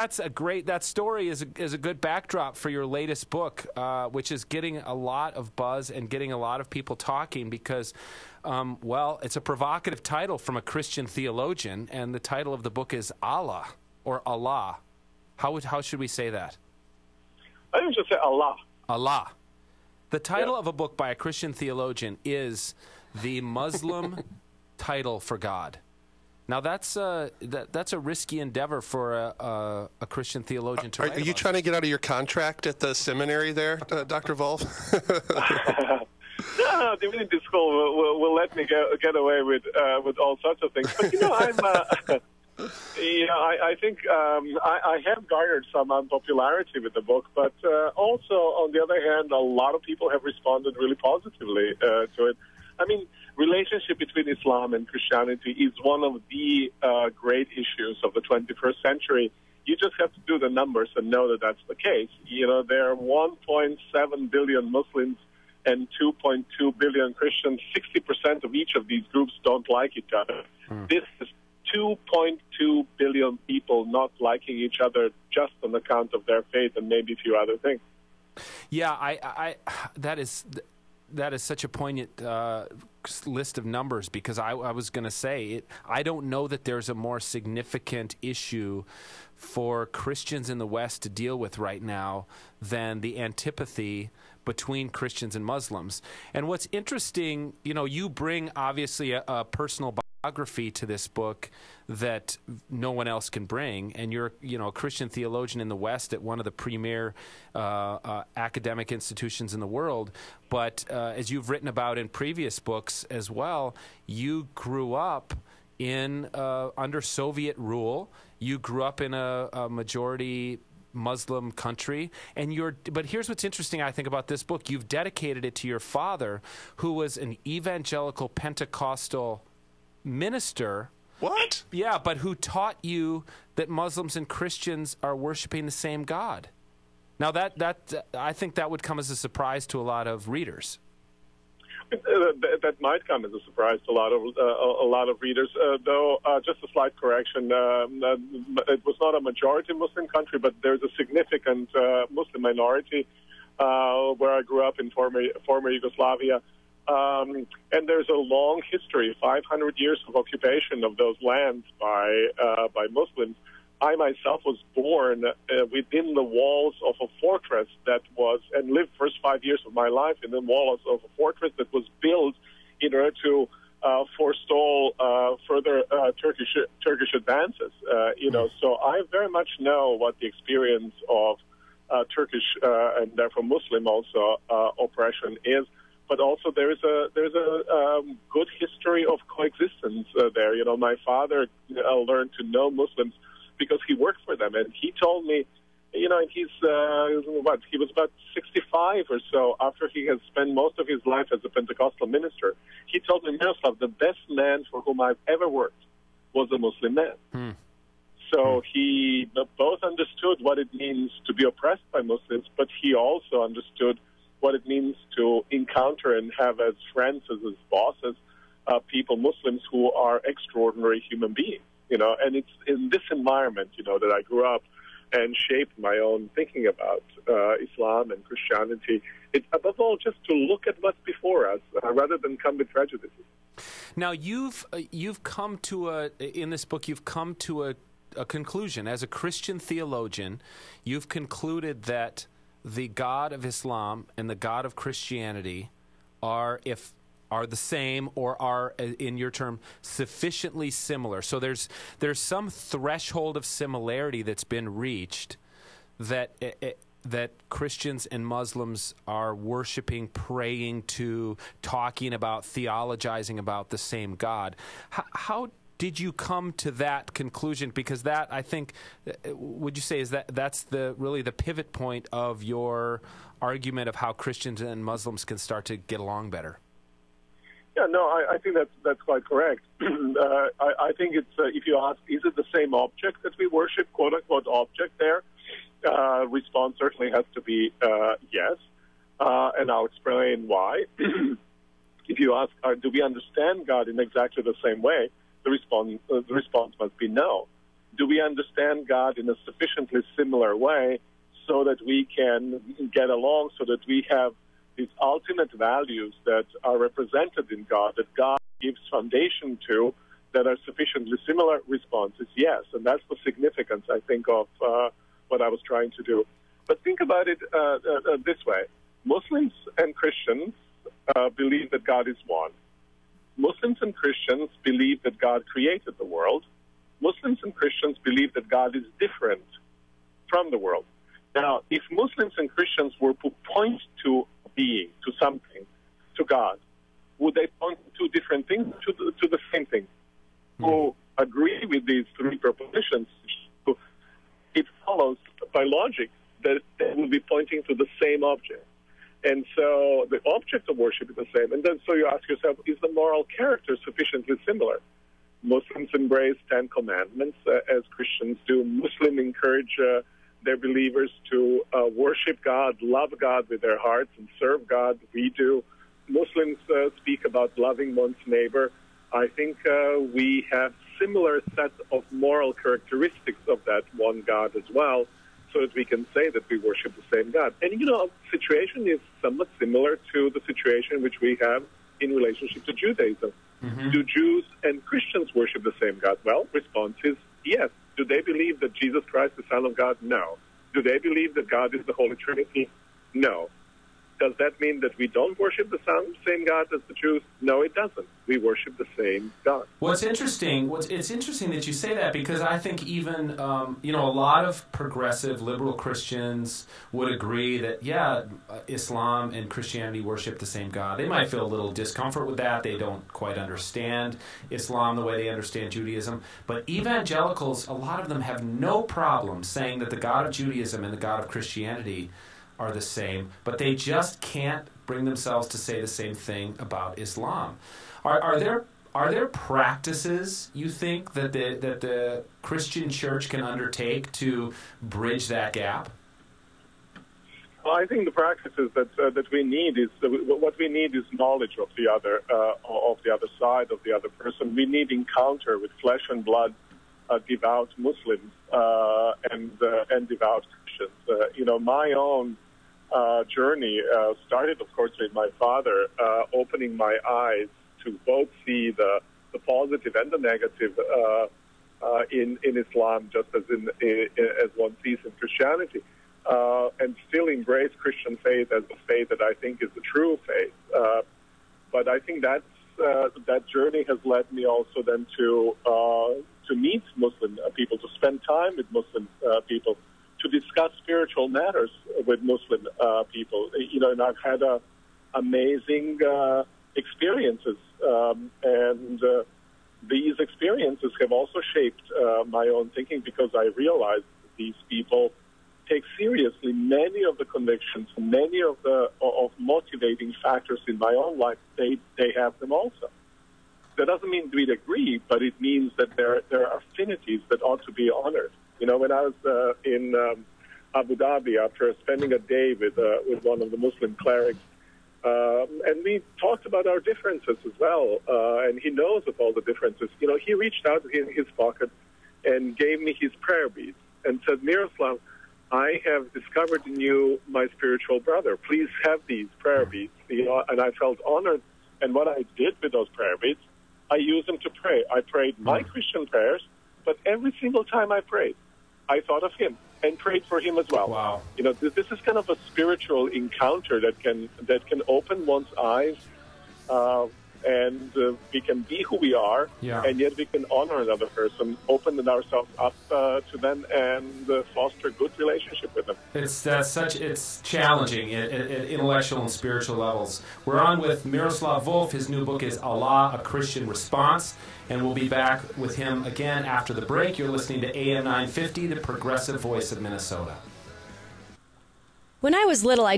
That story is a good backdrop for your latest book, which is getting a lot of buzz and getting a lot of people talking because, it's a provocative title from a Christian theologian, and the title of the book is Allah, or Allah. How should we say that? I think we should say Allah. Allah. The title of a book by a Christian theologian is the Muslim title for God. Now that's a risky endeavor for a Christian theologian to write. Are you trying to get out of your contract at the seminary there, Dr. Volf? No, the divinity school will let me get away with all sorts of things. But I think I have garnered some unpopularity with the book, but also, on the other hand, a lot of people have responded really positively to it. I mean, relationship between Islam and Christianity is one of the great issues of the 21st century. You just have to do the numbers and know that that's the case. There are 1.7 billion Muslims and 2.2 billion Christians. 60% of each of these groups don't like each other. This is 2.2 billion people not liking each other just on account of their faith and maybe a few other things. Yeah, that is such a poignant list of numbers because I was going to say I don't know that there's a more significant issue for Christians in the West to deal with right now than the antipathy between Christians and Muslims. And what's interesting, you bring obviously a personal biography to this book that no one else can bring, and you're a Christian theologian in the West at one of the premier academic institutions in the world. But as you've written about in previous books as well, you grew up in under Soviet rule. You grew up in a majority Muslim country, but here's what's interesting, I think, about this book. You've dedicated it to your father, who was an evangelical Pentecostal minister. What? Yeah, but who taught you that Muslims and Christians are worshiping the same God. Now, that I think that would come as a surprise to a lot of readers. That might come as a surprise to a lot of readers. Though, just a slight correction: it was not a majority Muslim country, but there's a significant Muslim minority where I grew up in former Yugoslavia. And there's a long history, 500 years of occupation of those lands by Muslims. I myself was born within the walls of a fortress and lived first 5 years of my life in the walls of a fortress that was built in order to forestall further Turkish advances. So I very much know what the experience of Turkish and therefore Muslim also oppression is. But also there is a good history of coexistence there. My father learned to know Muslims because he worked for them, and he told me, he was about 65 or so after he had spent most of his life as a Pentecostal minister. He told me, Miroslav, the best man for whom I've ever worked was a Muslim man. So he both understood what it means to be oppressed by Muslims, but he also understood what it means to encounter and have as friends, as bosses, Muslims who are extraordinary human beings. And it's in this environment, that I grew up and shaped my own thinking about Islam and Christianity. It's above all just to look at what's before us rather than come with prejudices. Now, you've come to in this book, you've come to a conclusion. As a Christian theologian, you've concluded that the God of Islam and the God of Christianity are the same, or are, in your term, sufficiently similar. So there's some threshold of similarity that's been reached that Christians and Muslims are worshiping, praying to, talking about, theologizing about the same God. How did you come to that conclusion? Because that, I think, would you say that's really the pivot point of your argument of how Christians and Muslims can start to get along better? Yeah, no, I think that's quite correct. I think it's if you ask, is it the same object that we worship, quote unquote object there? Response certainly has to be yes, and I'll explain why. If you ask, do we understand God in exactly the same way? The response must be no. do we understand God in a sufficiently similar way so that we can get along, so that we have these ultimate values that are represented in God, that God gives foundation to, that are sufficiently similar? Response is yes, and that's the significance, I think, of what I was trying to do. But think about it this way. Muslims and Christians believe that God is one. Muslims and Christians believe that God created the world. Muslims and Christians believe that God is different from the world. Now, if Muslims and Christians were to point to being, to something, to God, would they point to different things, to the same thing? Who agree with these three propositions, it follows by logic that they will be pointing to the same object. And so the object of worship is the same. And then so you ask yourself, is the moral character sufficiently similar? Muslims embrace 10 commandments, as Christians do. Muslims encourage their believers to worship God, love God with their hearts, and serve God. We do. Muslims speak about loving one's neighbor. I think we have similar sets of moral characteristics of that one God as well, so that we can say that we worship the same God. And, the situation is somewhat similar to the situation which we have in relationship to Judaism. Mm-hmm. Do Jews and Christians worship the same God? Well, response is yes. Do they believe that Jesus Christ is the Son of God? No. Do they believe that God is the Holy Trinity? No. Does that mean that we don't worship the same God as the Jews? No, it doesn't. We worship the same God. It's interesting that you say that, because I think even, a lot of progressive liberal Christians would agree that, Islam and Christianity worship the same God. They might feel a little discomfort with that. They don't quite understand Islam the way they understand Judaism. But evangelicals, a lot of them have no problem saying that the God of Judaism and the God of Christianity are the same, but they just can't bring themselves to say the same thing about Islam. Are there practices, you think, that the Christian church can undertake to bridge that gap? Well, I think the practices that we need is what we need is knowledge of the other side, of the other person. We need encounter with flesh and blood, devout Muslims and devout Christians. My own journey started, of course, with my father opening my eyes to both see the positive and the negative in Islam, just as as one sees in Christianity, and still embrace Christian faith as the faith that I think is the true faith. But I think that journey has led me also then to meet Muslim people, to spend time with Muslim people, to discuss spiritual matters with Muslim people. And I've had amazing experiences, and these experiences have also shaped my own thinking, because I realized these people take seriously many of the convictions, many of the motivating factors in my own life. They have them also. That doesn't mean we'd agree, but it means that there are affinities that ought to be honored. When I was in Abu Dhabi, after spending a day with one of the Muslim clerics, and we talked about our differences as well, and he knows of all the differences. He reached out in his pocket and gave me his prayer beads and said, "Miroslav, I have discovered in you my spiritual brother. Please have these prayer beads." And I felt honored. And what I did with those prayer beads, I used them to pray. I prayed my Christian prayers, but every single time I prayed, I thought of him and prayed for him as well. Wow. This is kind of a spiritual encounter that can open one's eyes, and we can be who we are, and yet we can honor another person, open ourselves up to them, and foster a good relationship with them. It's challenging at intellectual and spiritual levels. We're on with Miroslav Volf. His new book is Allah, A Christian Response, and we'll be back with him again after the break. You're listening to AM 950, the progressive voice of Minnesota. When I was little, I